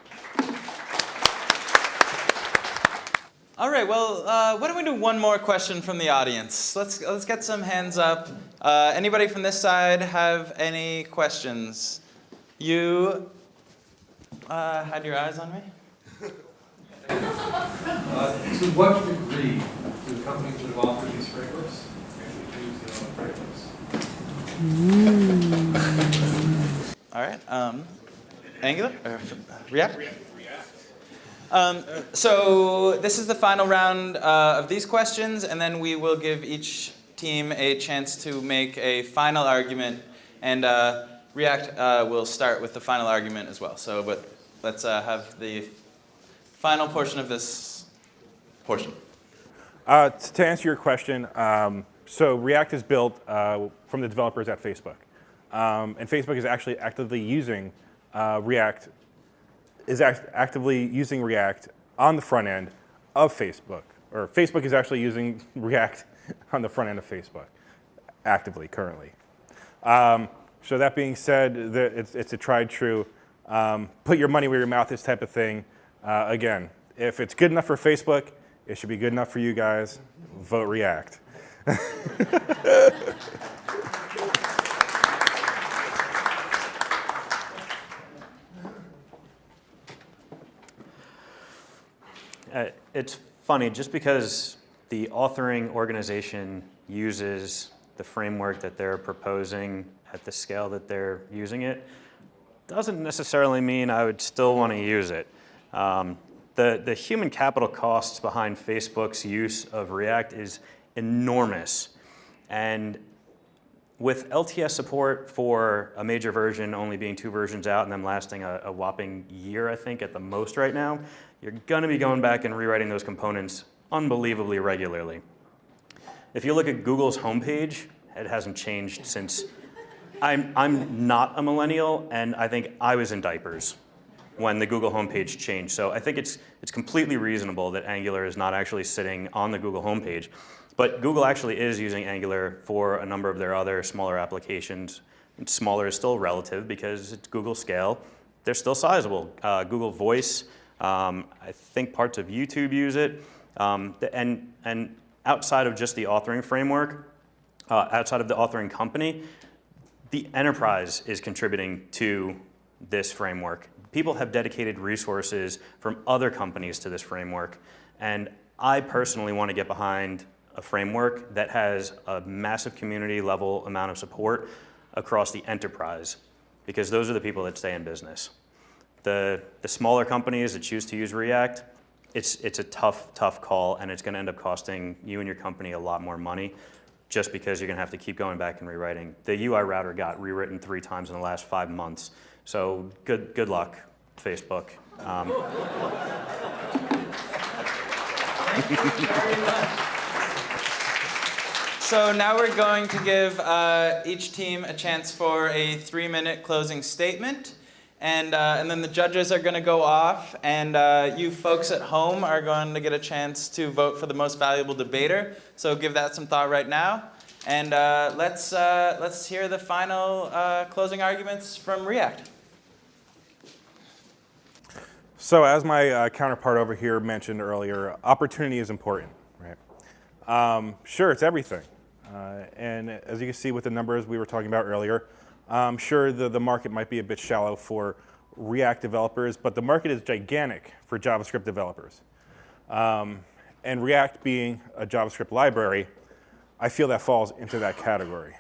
All right, well, why don't we do one more question from the audience? Let's get some hands up. Anybody from this side have any questions? You had your eyes on me? To what degree do companies that have offered these frameworks actually use their own frameworks? All right, Angular? React? So this is the final round of these questions, and then we will give each team a chance to make a final argument, and React will start with the final argument as well. So, but let's have the final portion of this portion. To answer your question, So React is built from the developers at Facebook. And Facebook is actually actively using React on the front end of Facebook. Or Facebook is actually using React on the front end of Facebook, actively, currently. So that being said, it's a tried true, put your money where your mouth is type of thing. Again, if it's good enough for Facebook, it should be good enough for you guys. Vote React. It's funny, just because the authoring organization uses the framework that they're proposing at the scale that they're using it, doesn't necessarily mean I would still want to use it. The human capital costs behind Facebook's use of React is enormous. And with LTS support for a major version only being 2 versions out and them lasting a whopping year, I think, at the most right now, you're going to be going back and rewriting those components unbelievably regularly. If you look at Google's homepage, it hasn't changed since. I'm not a millennial, and I think I was in diapers when the Google homepage changed. So I think it's completely reasonable that Angular is not actually sitting on the Google homepage. But Google actually is using Angular for a number of their other smaller applications. And smaller is still relative because it's Google scale. They're still sizable. Google Voice, I think parts of YouTube use it. And outside of just the authoring framework, outside of the authoring company, the enterprise is contributing to this framework. People have dedicated resources from other companies to this framework. And I personally want to get behind a framework that has a massive community level amount of support across the enterprise, because those are the people that stay in business. The smaller companies that choose to use React, it's a tough call, and it's going to end up costing you and your company a lot more money, just because you're going to have to keep going back and rewriting. The UI router got rewritten 3 times in the last 5 months, so good luck, Facebook. So now we're going to give each team a chance for a 3-minute closing statement. And then the judges are going to go off, and you folks at home are going to get a chance to vote for the most valuable debater. So give that some thought right now. And let's hear the final closing arguments from React. So as my counterpart over here mentioned earlier, opportunity is important, right? Sure, it's everything. And as you can see with the numbers we were talking about earlier, sure, the market might be a bit shallow for React developers, but the market is gigantic for JavaScript developers. And React being a JavaScript library, I feel that falls into that category.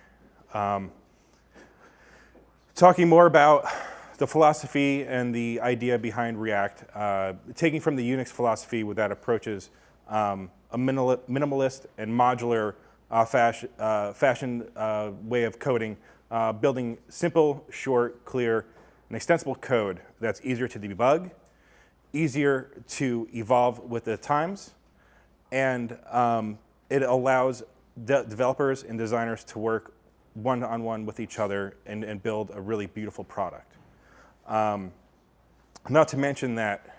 Talking more about the philosophy and the idea behind React, taking from the Unix philosophy that approaches a minimalist and modular fashion way of coding, building simple, short, clear, and extensible code that's easier to debug, easier to evolve with the times, and it allows developers and designers to work one-on-one with each other and build a really beautiful product. Not to mention that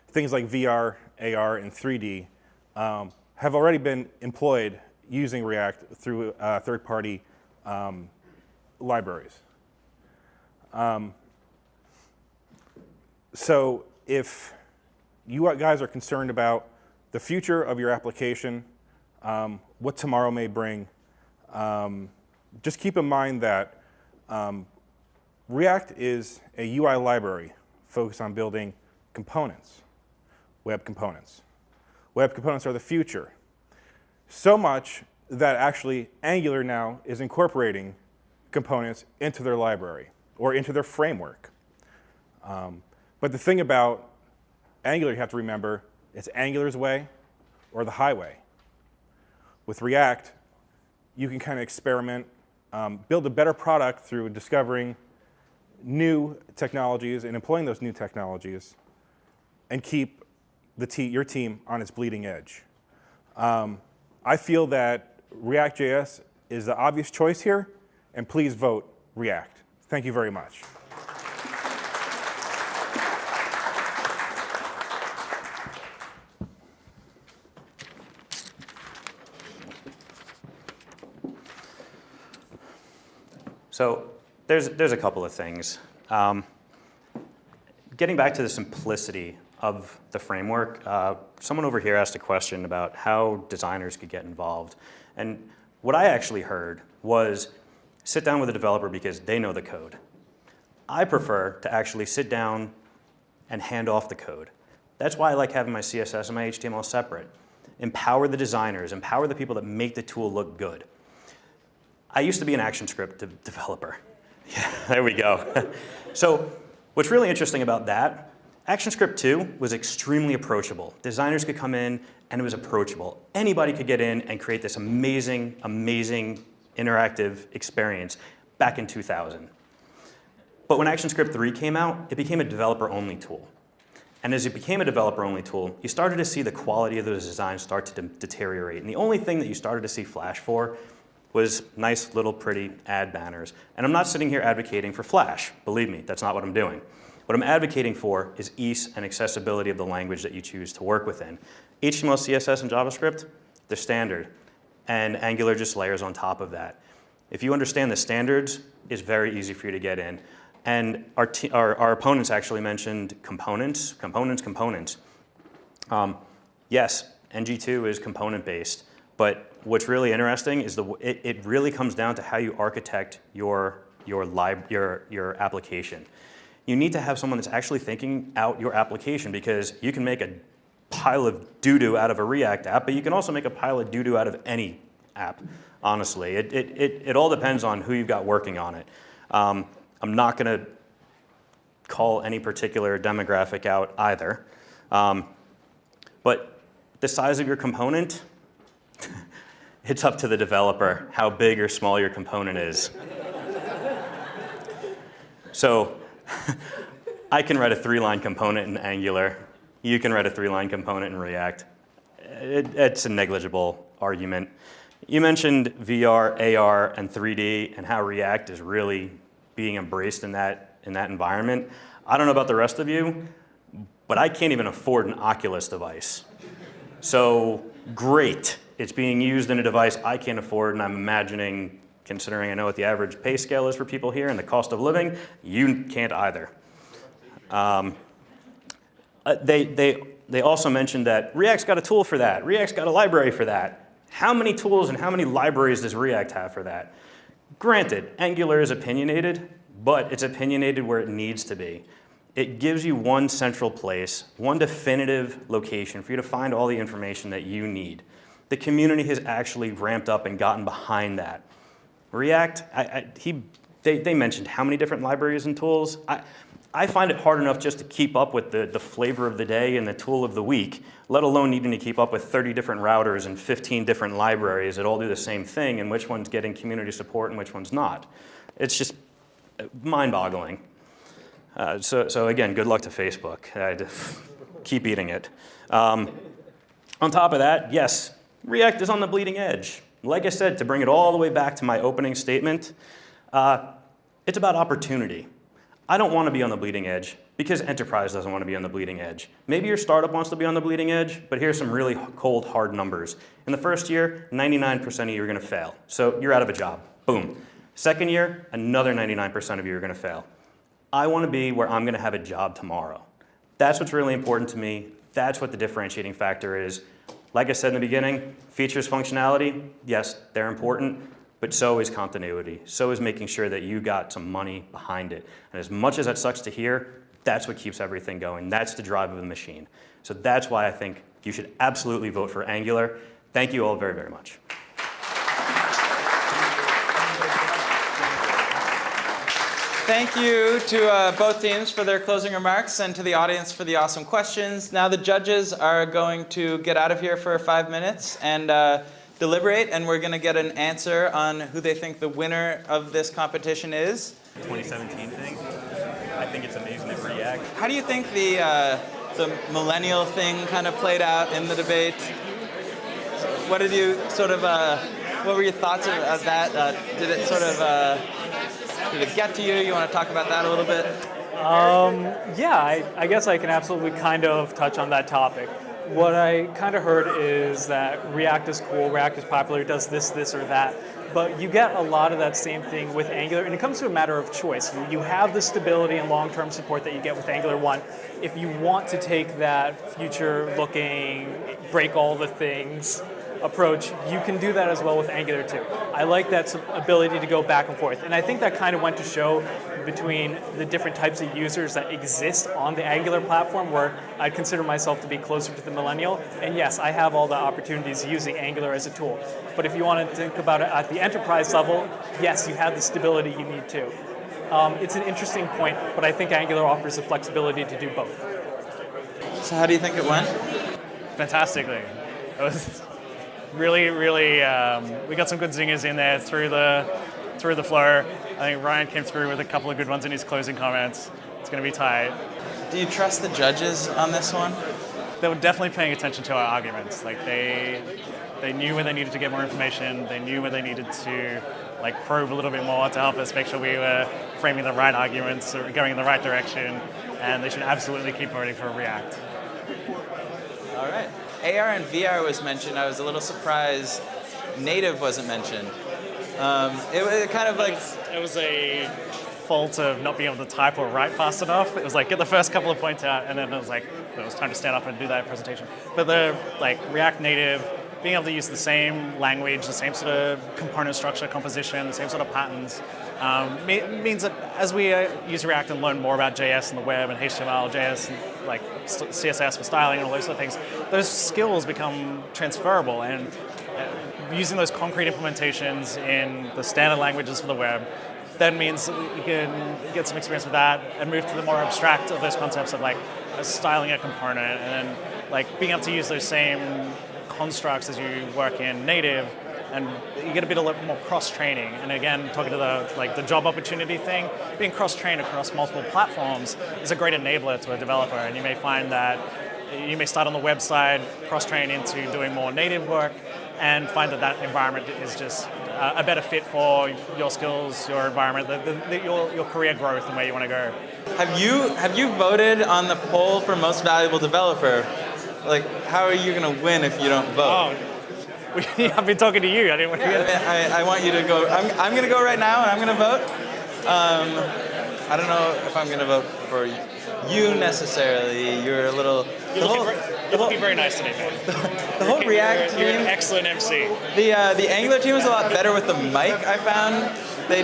things like VR, AR, and 3D have already been employed using React through third-party libraries. So if you guys are concerned about the future of your application, what tomorrow may bring, just keep in mind that React is a UI library focused on building components, web components. Web components are the future. So much that actually Angular now is incorporating components into their library or into their framework. But the thing about Angular you have to remember, it's Angular's way or the highway. With React, you can kind of experiment, build a better product through discovering new technologies and employing those new technologies, and keep your team on its bleeding edge. I feel that React.js is the obvious choice here, and please vote React. Thank you very much. So there's a couple of things. Getting back to the simplicity of the framework, someone over here asked a question about how designers could get involved. And what I actually heard was sit down with a developer because they know the code. I prefer to actually sit down and hand off the code. That's why I like having my CSS and my HTML separate. Empower the designers, empower the people that make the tool look good. I used to be an ActionScript developer. Yeah, there we go. So what's really interesting about that, ActionScript 2 was extremely approachable. Designers could come in and it was approachable. Anybody could get in and create this amazing, amazing interactive experience back in 2000. But when ActionScript 3 came out, it became a developer-only tool. And as it became a developer-only tool, you started to see the quality of those designs start to deteriorate. And the only thing that you started to see Flash for was nice little pretty ad banners. And I'm not sitting here advocating for Flash. Believe me, that's not what I'm doing. What I'm advocating for is ease and accessibility of the language that you choose to work within. HTML, CSS, and JavaScript, they're standard. And Angular just layers on top of that. If you understand the standards, it's very easy for you to get in. And our opponents actually mentioned components. Yes, NG2 is component-based. But what's really interesting is it really comes down to how you architect your application. You need to have someone that's actually thinking out your application because you can make a pile of doo-doo out of a React app, but you can also make a pile of doo-doo out of any app, honestly. It all depends on who you've got working on it. I'm not going to call any particular demographic out either. But the size of your component, it's up to the developer how big or small your component is. So I can write a 3-line component in Angular. You can write a 3-line component in React. It's a negligible argument. You mentioned VR, AR, and 3D and how React is really being embraced in that environment. I don't know about the rest of you, but I can't even afford an Oculus device. So great. It's being used in a device I can't afford, and I'm imagining, considering I know what the average pay scale is for people here and the cost of living, you can't either. They also mentioned that React's got a tool for that. React's got a library for that. How many tools and how many libraries does React have for that? Granted, Angular is opinionated, but it's opinionated where it needs to be. It gives you one central place, one definitive location for you to find all the information that you need. The community has actually ramped up and gotten behind that. React, they mentioned how many different libraries and tools. I find it hard enough just to keep up with the flavor of the day and the tool of the week, let alone needing to keep up with 30 different routers and 15 different libraries that all do the same thing and which one's getting community support and which one's not. It's just mind-boggling. So again, good luck to Facebook. I'd keep eating it. On top of that, yes, React is on the bleeding edge. Like I said, to bring it all the way back to my opening statement, it's about opportunity. I don't want to be on the bleeding edge because enterprise doesn't want to be on the bleeding edge. Maybe your startup wants to be on the bleeding edge, but here's some really cold, hard numbers. In the first year, 99% of you are going to fail. So you're out of a job. Boom. Second year, another 99% of you are going to fail. I want to be where I'm going to have a job tomorrow. That's what's really important to me. That's what the differentiating factor is. Like I said in the beginning, features, functionality, yes, they're important, but so is continuity. So is making sure that you got some money behind it. And as much as that sucks to hear, that's what keeps everything going. That's the drive of the machine. So that's why I think you should absolutely vote for Angular. Thank you all very, very much. Thank you to both teams for their closing remarks and to the audience for the awesome questions. Now the judges are going to get out of here for 5 minutes and deliberate, and we're going to get an answer on who they think the winner of this competition is. 2017 thing, I think it's amazing that React. How do you think the millennial thing kind of played out in the debate? What did you sort of what were your thoughts of that? Did it sort of did it get to you? You want to talk about that a little bit? Yeah, I guess I can absolutely kind of touch on that topic. What I kind of heard is that React is cool, React is popular, it does this, this, or that. But you get a lot of that same thing with Angular, and it comes to a matter of choice. You have the stability and long-term support that you get with Angular 1. If you want to take that future-looking, break all the things approach, you can do that as well with Angular 2. I like that ability to go back and forth. And I think that kind of went to show between the different types of users that exist on the Angular platform, where I consider myself to be closer to the millennial. And yes, I have all the opportunities using Angular as a tool. But if you want to think about it at the enterprise level, yes, you have the stability you need too. It's an interesting point, but I think Angular offers the flexibility to do both. So how do you think it went? Fantastically. It was really, we got some good zingers in there through the flow. I think Ryan came through with a couple of good ones in his closing comments. It's going to be tight. Do you trust the judges on this one? They were definitely paying attention to our arguments. Like they knew where they needed to get more information. They knew where they needed to probe a little bit more to help us make sure we were framing the right arguments or going in the right direction. And they should absolutely keep voting for React. All right. AR and VR was mentioned. I was a little surprised native wasn't mentioned. It was kind of like... It was a fault of not being able to type or write fast enough. It was get the first couple of points out, and then it was time to stand up and do that presentation. But the React Native, being able to use the same language, the same sort of component structure, composition, the same sort of patterns, means that as we use React and learn more about JS and the web and HTML, JS, and CSS for styling and all those sort of things, those skills become transferable. And using those concrete implementations in the standard languages for the web then means that you can get some experience with that and move to the more abstract of those concepts of styling a component and then being able to use those same constructs as you work in native, and you get a bit more cross-training. And again, talking to the job opportunity thing, being cross-trained across multiple platforms is a great enabler to a developer. And you may find that you may start on the web side, cross-train into doing more native work, and find that environment is just a better fit for your skills, your environment, your career growth and where you want to go. Have you voted on the poll for most valuable developer? How are you going to win if you don't vote? Oh, I've been talking to you. I didn't want to get it. I want you to go. I'm going to go right now, and I'm going to vote. I don't know if I'm going to vote for you necessarily. You're a little... You're looking very nice today, man. The whole React team... You're an excellent MC. The Angular team was a lot better with the mic, I found. They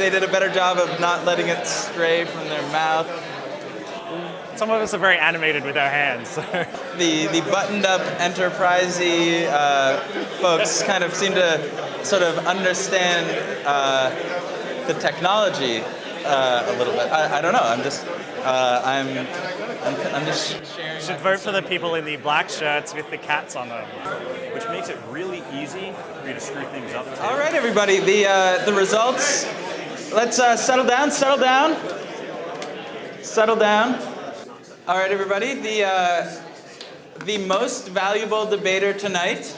did a better job of not letting it stray from their mouth. Some of us are very animated with our hands. The buttoned-up, enterprisey folks kind of seem to sort of understand the technology a little bit. I don't know. I'm just sharing. You should vote for the people in the black shirts with the cats on them. Which makes it really easy for you to screw things up too. All right, everybody. The results. Let's settle down. All right, everybody. The most valuable debater tonight,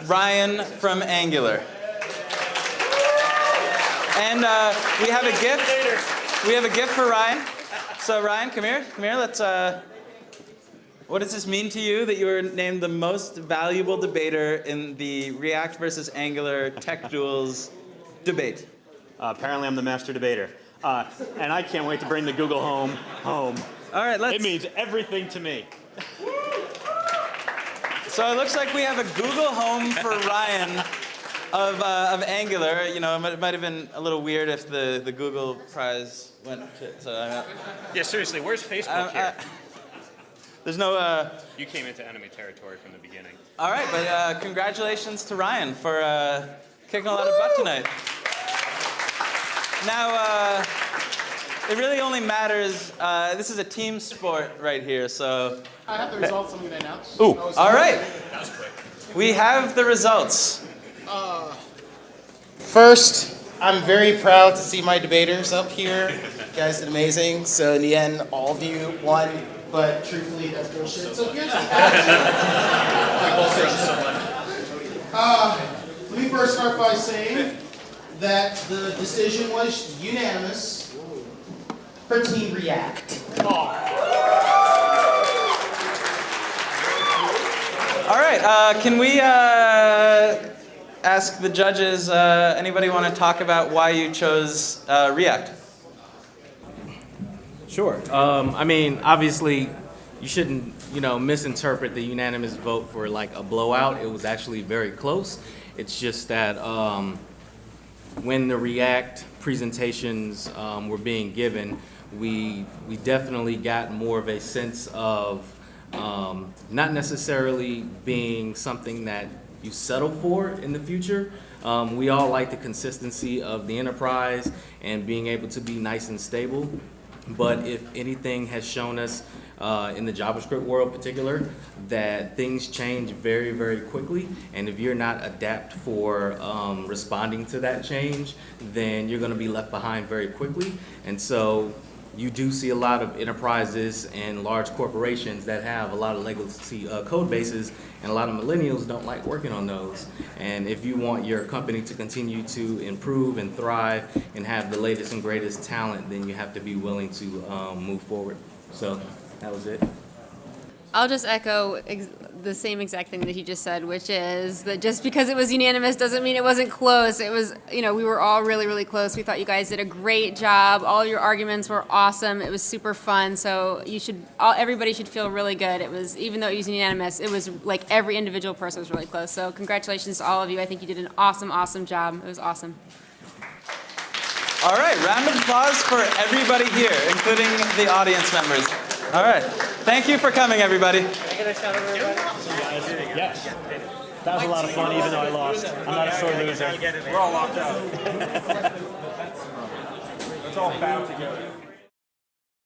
Ryan from Angular. And we have a gift. We have a gift for Ryan. So Ryan, come here. Let's. What does this mean to you that you were named the most valuable debater in the React versus Angular TechDuels debate? Apparently, I'm the master debater, and I can't wait to bring the Google home. All right, It means everything to me. So it looks like we have a Google Home for Ryan of Angular. You know, it might have been a little weird if the Google prize went to. So Yeah, seriously, where's Facebook here? There's no. You came into enemy territory from the beginning. All right, but congratulations to Ryan for kicking a lot of butt tonight. Now, it really only matters. This is a team sport right here, so. I have the results I'm going to announce. Ooh, all right. That was quick. We have the results. First, I'm very proud to see my debaters up here. You guys did amazing. So in the end, all of you won, but truthfully, that's bullshit. So here's the me first start by saying that the decision was unanimous for Team React. All right, can we ask the judges, anybody want to talk about why you chose React? Sure. I mean, obviously, you shouldn't, misinterpret the unanimous vote for like a blowout. It was actually very close. It's just that when the React presentations were being given, we definitely got more of a sense of not necessarily being something that you settle for in the future. We all like the consistency of the enterprise and being able to be nice and stable. But if anything has shown us in the JavaScript world in particular, that things change very, very quickly. And if you're not adapt for responding to that change, then you're going to be left behind very quickly. And so you do see a lot of enterprises and large corporations that have a lot of legacy code bases, and a lot of millennials don't like working on those. And if you want your company to continue to improve and thrive and have the latest and greatest talent, then you have to be willing to move forward. So that was it. I'll just echo the same exact thing that he just said, which is that just because it was unanimous doesn't mean it wasn't close. It was, we were all really, really close. We thought you guys did a great job. All your arguments were awesome. It was super fun. So everybody should feel really good. It was, even though it was unanimous, it was like every individual person was really close. So congratulations to all of you. I think you did an awesome, awesome job. It was awesome. All right, round of applause for everybody here, including the audience members. All right, thank you for coming, everybody. Yes. That was a lot of fun, even though I lost. I'm not a sore loser. We're all locked out. Let's all bow together.